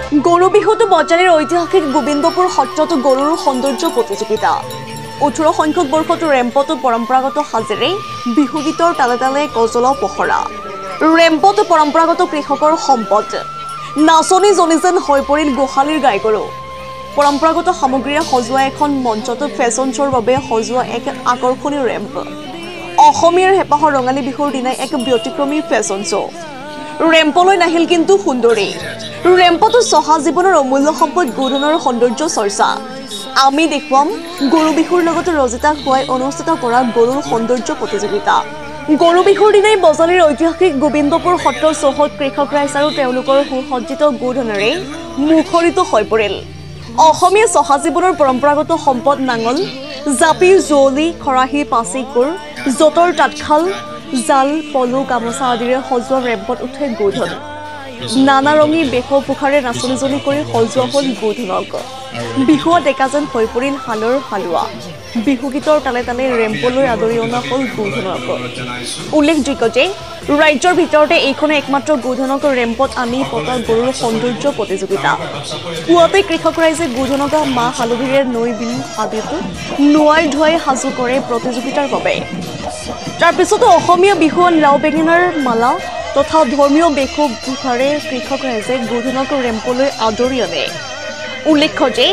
গৰু বিহুটো বজালিৰ ঐতিহাসিক গোবিন্দপুৰ সত্ৰত গৰুৰ সৌন্দৰ্য প্ৰতিযোগিতা 18 সংখ্যক বৰ্ষত ৰেম্পটো পৰম্পৰাগত সাজেৰে বিহু গীতৰ তালে তালে গজল পখৰা ৰেম্পটো পৰম্পৰাগত কৃষকৰ সম্পদ নাচনি জনি যেন হৈ পৰিল গোহালিৰ গাই গৰু পৰম্পৰাগত সামগ্ৰীৰে সজোৱা এখন মঞ্চত ফেশ্বন শ্ব'ৰ বাবে সজোৱা এক আকৰ্ষণীয় ৰেম্প অসমীয়াৰ হেপাহৰ ৰঙালী বিহুৰ দিনাই এক ব্যতিক্ৰমী ফেশ্বন শ্ব' ৰেম্পলৈ নাহিল কিন্তু সুন্দৰী ৰেম্পটো চহা জীৱনৰ অমূল্য সম্পদ গুণৰ সৌন্দৰ্য চৰ্চা আমি দেখুৱাম গৰু বিহুৰ লগত ৰজিতা খুৱাই অনুষ্ঠিত কৰা গৰুৰ সৌন্দৰ্য প্ৰতিযোগিতা গৰু বিহুৰ দিনাই বজালিৰ ঐতিহাসিক গোবিন্দপুৰ সত্ৰৰ চৌহদ কৃষক ৰাইজ আৰু তেওঁলোকৰ সুসজ্জিত গোধনেৰে মুখৰিত হৈ পৰিল অসমীয়া চহা জীৱনৰ পৰম্পৰাগত সম্পদ নাঙল জাপি জুৱলি খৰাহী পাচিকুৰ জতৰ তাঁতশাল জাল পলু গামোচা আদিৰে সজোৱা ৰেম্পত উঠে গোধন নানা ৰঙী বেশভূষাৰে নাচনিজনি কৰি সজোৱা হ'ল গোধনক বিহুৱা ডেকা যেন হৈ পৰিল হালৰ হালোৱা বিহু গীতৰ তালে তালে ৰেম্পলৈ আদৰি অনা হ'ল গোধনক উল্লেখযোগ্য যে ৰাজ্যৰ ভিতৰতে এইখনে একমাত্ৰ গোধনক ৰেম্পত আনি পতা গৰুৰ সৌন্দৰ্য প্ৰতিযোগিতা পুৱাতে কৃষক ৰাইজে গোধনক মাহ হালধিৰে নৈ বিল আদিত নোৱাই ধুৱাই সাজু কৰে প্ৰতিযোগিতাৰ বাবে তাৰপিছতো অসমীয়া বিহুৱান লাও বেঙেনাৰ মালা তথা ধৰ্মীয় বেশভূষাৰে কৃষক ৰাইজে গোধনক ৰেম্পলৈ আদৰি আনে উল্লেখ্য যে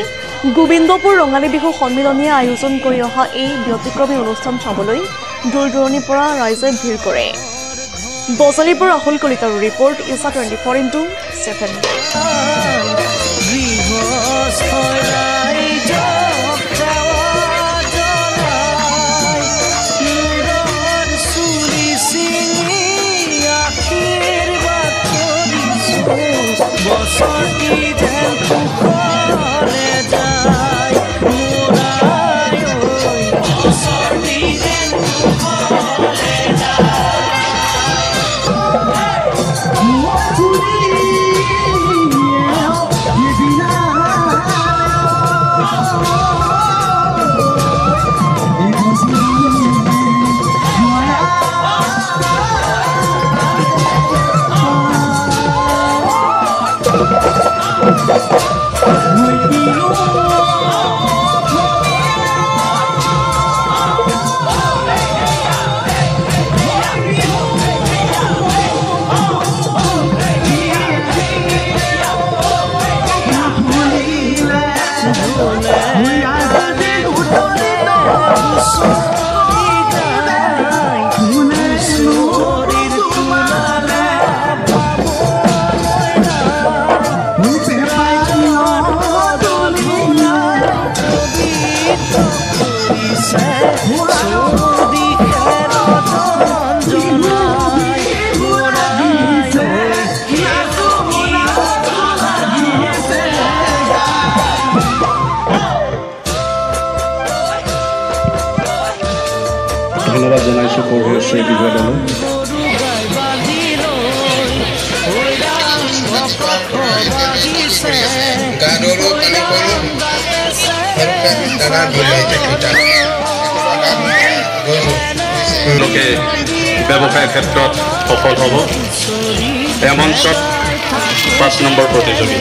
গোবিন্দপুৰ ৰঙালী বিহু সন্মিলনীয়ে আয়োজন কৰি অহা এই ব্যতিক্ৰমী অনুষ্ঠান চাবলৈ দূৰ দূৰণিৰ পৰা ৰাইজে ভিৰ কৰে বজালিৰ পৰা ৰাহুল কলিতাৰ ৰিপৰ্ট ইছা ধন্যবাদ জনাইছোঁ পৰিৱেশৰ বিষয়লৈ লোকে ব্যৱসায়ৰ ক্ষেত্ৰত সফল হ'ব এই মঞ্চত 5 নম্বৰ প্ৰতিযোগী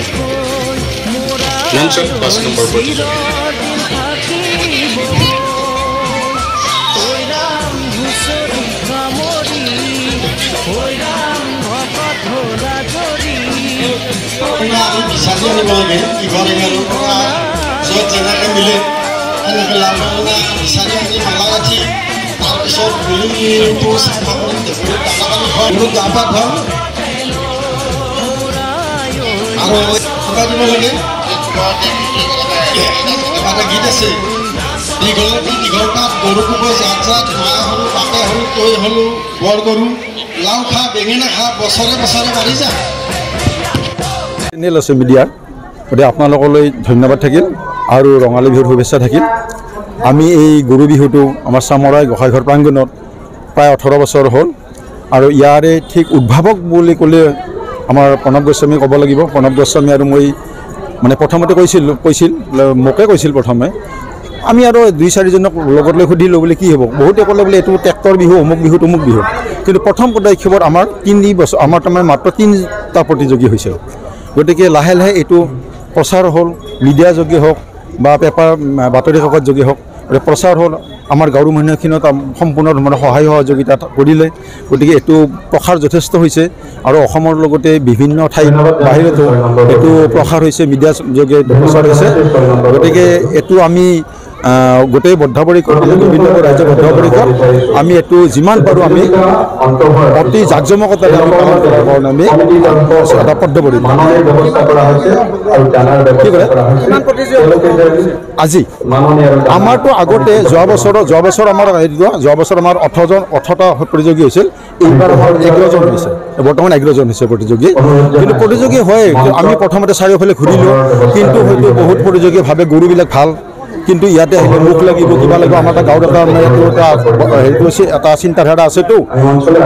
গীত আছে গৰু কুকুৰ জাত জাত মা হলো বাপে হলো তই হলো বৰ গৰু লাও খা বেঙেনা খা বছৰে বছৰে বাঢ়ি যা চেনেল আছে মিডিয়াৰ গতিকে আপোনালোকলৈ ধন্যবাদ থাকিল আৰু ৰঙালী বিহুৰ শুভেচ্ছা থাকিল আমি এই গৰু বিহুটো আমাৰ চামৰাই গোসাঁইঘৰ প্ৰাংগণত প্ৰায় 18 বছৰ হ'ল আৰু ইয়াৰে ঠিক উদ্ভাৱক বুলি ক'লে আমাৰ প্ৰণৱ গোস্বামী ক'ব লাগিব প্ৰণৱ গোস্বামী আৰু মই মানে প্ৰথমতে মোকে কৈছিল প্ৰথমে আমি আৰু 2-4জনক লগত লৈ সুধিলোঁ বোলে কি হ'ব বহুতে ক'লে বোলে এইটো ট্ৰেক্টৰ বিহু অমুক বিহু তমুক বিহু কিন্তু প্ৰথম পদক্ষেপত আমাৰ 3 বছৰ আমাৰ তাৰমানে মাত্ৰ 3টা প্ৰতিযোগী হৈছিল গতিকে লাহে লাহে এইটো প্ৰচাৰ হ'ল, মিডিয়া যোগে হওক বা পেপাৰ বাতৰি কাকত যোগে হওক প্ৰচাৰ হ'ল। আমাৰ গাঁৱৰ মানুহখিনিত সম্পূৰ্ণ ধৰণৰ সহায় সহযোগিতা কৰিলে। গতিকে এইটো প্ৰসাৰ যথেষ্ট হৈছে আৰু অসমৰ লগতে বিভিন্ন ঠাইত বাহিৰতো এইটো প্ৰসাৰ হৈছে, মিডিয়া যোগে প্ৰচাৰ হৈছে। গতিকে এইটো আমি গোটেই বদ্ধপৰিকৰ বিভিন্ন ৰাজ্য বদ্ধপৰিকৰ আমি এইটো যিমান পাৰোঁ আমি অতি জাকজমকতাৰে আমি পালন কৰাৰ কাৰণে আমি এটা বদ্ধপৰিকৰ। আজি আমাৰতো আগতে যোৱা বছৰ আমাৰ 18টা প্ৰতিযোগী হৈছিল, এইবাৰ আমাৰ 11জন হৈছে, বৰ্তমান 11জন হৈছে প্ৰতিযোগী। কিন্তু প্ৰতিযোগী হয় আমি প্ৰথমতে চাৰিওফালে ঘূৰিলোঁ, কিন্তু হয়তো বহুত প্ৰতিযোগী ভাবে গৰুবিলাক ভাল, কিন্তু ইয়াতে আহিলে মুখ লাগিব কিবা লাগিব। আমাৰ এটা গাঁৱত হেৰিটো এটা চিন্তাধাৰা আছেতো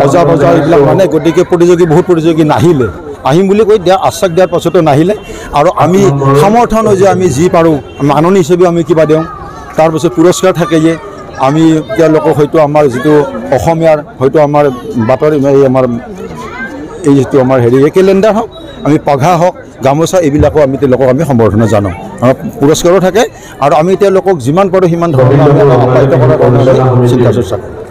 অজা বজা এইবিলাক মানে। গতিকে বহুত প্ৰতিযোগী নাহিলে, আহিম বুলি কৈ আশ্বাস দিয়াৰ পাছতো নাহিলে। আৰু আমি সমৰ্থন হৈ যে আমি যি পাৰোঁ মাননি হিচাপে আমি কিবা দিওঁ, তাৰপিছত পুৰস্কাৰ থাকেয়ে। আমি তেওঁলোকক হয়তো আমাৰ যিটো অসমীয়াৰ হয়তো আমাৰ বাতৰি আমাৰ এই যিটো আমাৰ কেলেণ্ডাৰ হওক, আমি পঘা হওক, গামোচা এইবিলাকো আমি তেওঁলোকক আমি সম্বৰ্ধনা জানো। আমাৰ পুৰস্কাৰো থাকে আৰু আমি তেওঁলোকক যিমান পাৰোঁ সিমান ধৰণে আমি আপ্যায়িত কৰাৰ কাৰণে চিন্তা চৰ্চা কৰোঁ।